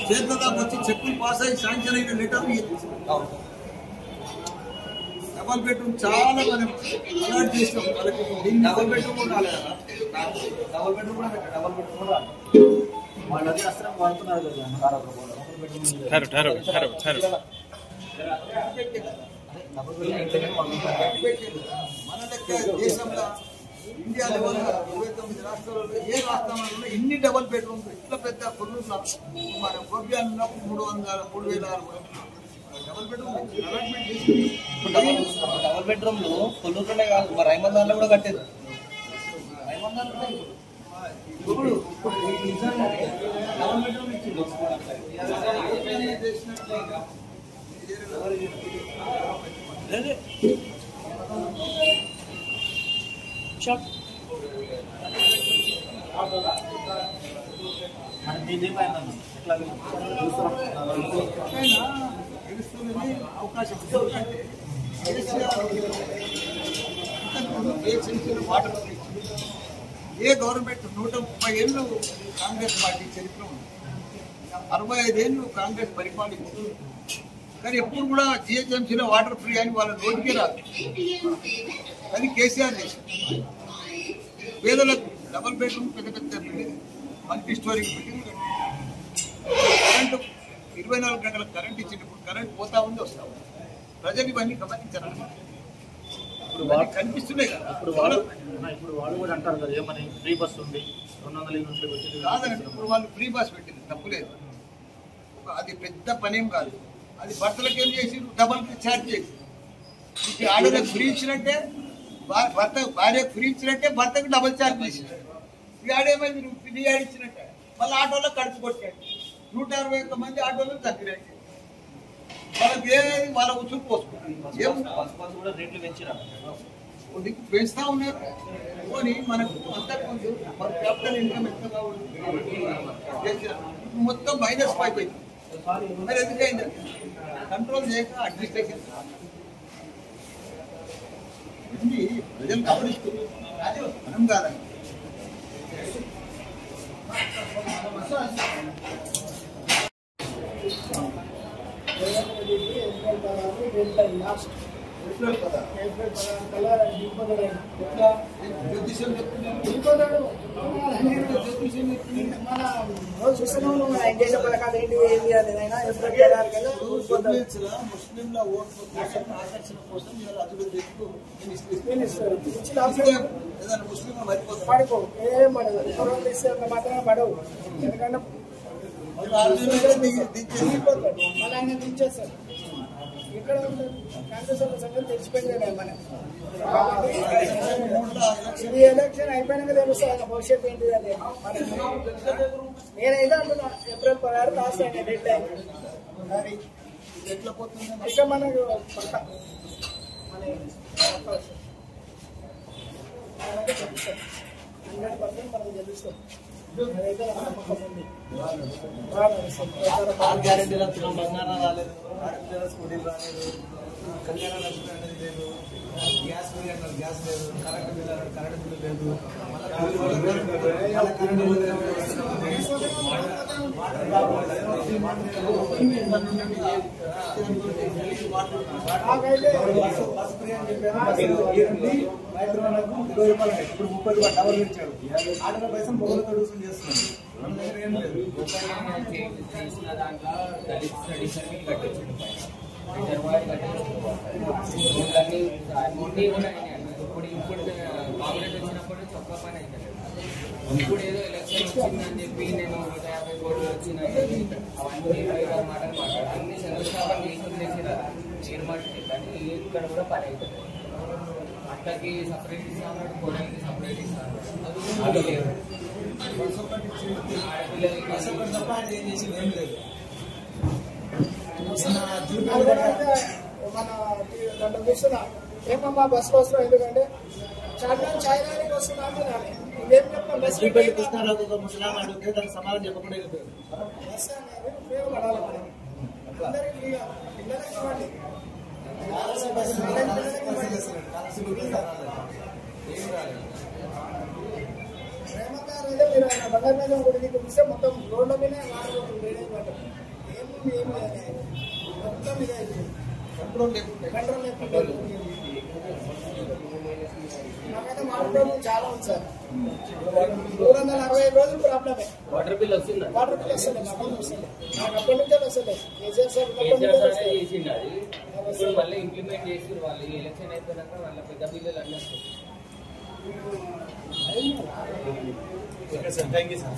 చేతుల దాకా వచ్చి చెక్కులు పాస్ అయ్యి శాంక్షన్ అయిన లెటర్ డబల్ బెడ్రూమ్ చాలా మనం అలాట్ చేస్తాం వాళ్ళకి. డబల్ బెడ్రూమ్ కూడా రాలేదు కదా, డబల్ బెడ్రూమ్ కూడా డబల్ బెడ్రూమ్ కూడా రాలేదు. వాళ్ళు అది అస్త్రం వాడుతున్నారు కదా మన లెక్క దేశంలో ఇండియా లెవెల్ 29 రాష్ట్రాలలో ఏ రాష్ట్రంలో ఇన్ని డబల్ బెడ్రూమ్ ఇట్లా పెద్ద కొల్లు మన గోబ్యాన్ 3,600 డబల్ బెడ్రూమ్ అలాట్మెంట్ చేసి డబల్ బెడ్రూమ్ లో కొల్లూరులోనే కాదు, మరి రైమందార్లో కూడా కట్టేది. ఇప్పుడు డబల్ బెడ్రూమ్ ఇచ్చింది. అవకాశం ఏ గవర్నమెంట్ 130 ఏళ్ళు కాంగ్రెస్ పార్టీ చరిత్ర ఉంది, 65 ఏళ్ళు కాంగ్రెస్ పరిపాలించింది. కానీ ఎప్పుడు కూడా జిహెచ్ఎంసీలో వాటర్ ఫ్రీ అని వాళ్ళ నోటికే రాదు. కానీ కేసీఆర్ చేశారు. పేదలకు డబల్ బెడ్రూమ్ పెద్ద పెద్ద building, multi story building, current 24 గంటల కరెంట్ ఇచ్చినప్పుడు కరెంట్ పోతా ఉంది వస్తా ఉంది. ప్రజలు ఇవన్నీ గమనించారు. కనిపిస్తున్నాయి కదా. ఇప్పుడు వాళ్ళు కూడా అంటారు కదా, ఏమని ఫ్రీ బస్ ఉంది 200 యూనిట్లు వచ్చింది కాదండి. ఇప్పుడు వాళ్ళు ఫ్రీ బస్ పెట్టింది తప్పులేదు, అది పెద్ద పనేం కాదు. అది భర్తలకు ఏం చేసి డబల్ ఛార్జ్ చేసి ఆడలకు ఫ్రీ ఇచ్చినట్టే, భార్యకు ఫ్రీ ఇచ్చినట్టే భర్తకు డబల్ ఛార్జ్ చేసినట్టు. ఈ ఆడేమైంది, నువ్వు ఫ్రీ ఆడిచ్చినట్టే. మళ్ళీ ఆటోలో కడుపు కొట్టాడు. 161 మంది ఆటోలు తగ్గిరాడు. వాళ్ళకి ఏది వాళ్ళ ఉసురు పోసుకుంటారు. పెంచుతా ఉన్నారు. పోనీ మనకు అంతా కొంచెం క్యాపిటల్ ఇన్కమ్ ఎంత మొత్తం -5 అయిపోయింది. మరి ఎందుకైంది? కంట్రోల్ చేయక అడ్మినిస్ట్రేషన్ ఇది ప్రజలు గమనిస్తుంది. మనం కాదండి. ముస్లింల ఓట్ల కోసం ఆకర్షణ కోసం ముస్లిం పడిపో ఏం పడదు. మాత్రమే పడవు. ఎందుకంటే మళ్ళీ ఆయన దించేస్తారు. ఇక్కడ కాంగ్రెస్ సంగతి తెలిసిపోయింది మన. ఈ ఎలక్షన్ అయిపోయినాక తెలుస్తుంది ఆయన భవిష్యత్తు ఏంటిది అని. నేనైతే అంటున్నా April 16 లాస్ట్ అయిన డెడ్ లైన్. అది ఎట్లా పోతుంది ఇక్కడ మనకు పక్క మన 100% మనం గెలుస్తాం. అదైతే నమ్మకం ఉంది. గ్యారెంటీలు వచ్చినాం, బంగారం రాలేదు, స్కూటీలు రాలేదు, కళ్యాణ లక్ష్మి అనేది లేదు, గ్యాస్ బిల్ అన్నారు గ్యాస్ లేదు, కరెంటు బిల్ అన్నారు కరెంటు బిల్లు లేదు, బస్ ఫ్రీ అని చెప్పారు. ఇప్పుడు 30 డబల్ ఇచ్చాడు. ఆటల పైసలు పొగలు కడుగుతుంది చేస్తున్నాడు. మన దగ్గర ఏం లేదు. ఇప్పుడు ఏదో ఎలక్షన్ వచ్చిందని చెప్పి నేను 150 కోట్లు వచ్చినాయి అవన్నీ మాటలు మాట్లాడాలి. అన్ని శంకుస్థాపన చేసి ఏర్మాటే. కానీ ఇక్కడ కూడా పని అవుతుంది. అట్టకి సపరేట్ ఇస్తాను, కొనకి సపరేట్ ఇస్తాను. అది లేదు. ఏం చేసింది ఏం లేదు. మన దాంట్లో చూస్తున్నా ఏమమ్మా బస్సు వస్తున్నాం. ఎందుకంటే చార్మినార్ చాయనానికి వస్తున్నా అంటున్నాను. ఇదేం చెప్తాం బస్ ముసలాం అడిగితే దానికి సమాధానం చెప్పకుండా బస్ అనేది ఉపయోగపడాలి. మనం అందరికీ ఫ్రీగా పిల్లలకి ఇవ్వండి. రేవంత్ గారు అయితే మీరు ఆయన బంగారు మీద గుడికి చూస్తే మొత్తం రోడ్ల మీద వాటర్ డ్రైనేజ్ పట్టారు. ఏం లేదు మొత్తం ఇదే అయిపోయింది. కంట్రోల్ లేకుండా కంట్రోల్ లేకుండా నాకైతే వాటర్ ప్రాబ్లం చాలా ఉంది సార్. 365 రోజులు ప్రాబ్లమే. వాటర్ బిల్ వస్తుందా? వాటర్ బిల్ వస్తుంది, మాకు వస్తుంది. నాకు అప్పటి నుంచే వస్తుంది. కేసీఆర్ సార్ చేసింది అది. ఇప్పుడు మళ్ళీ ఇంప్లిమెంట్ చేసి వాళ్ళు ఎలక్షన్ అయిపోయినాక వాళ్ళ పెద్ద బిల్లులు అన్నీ వస్తాయి. Okay sir, thank you sir.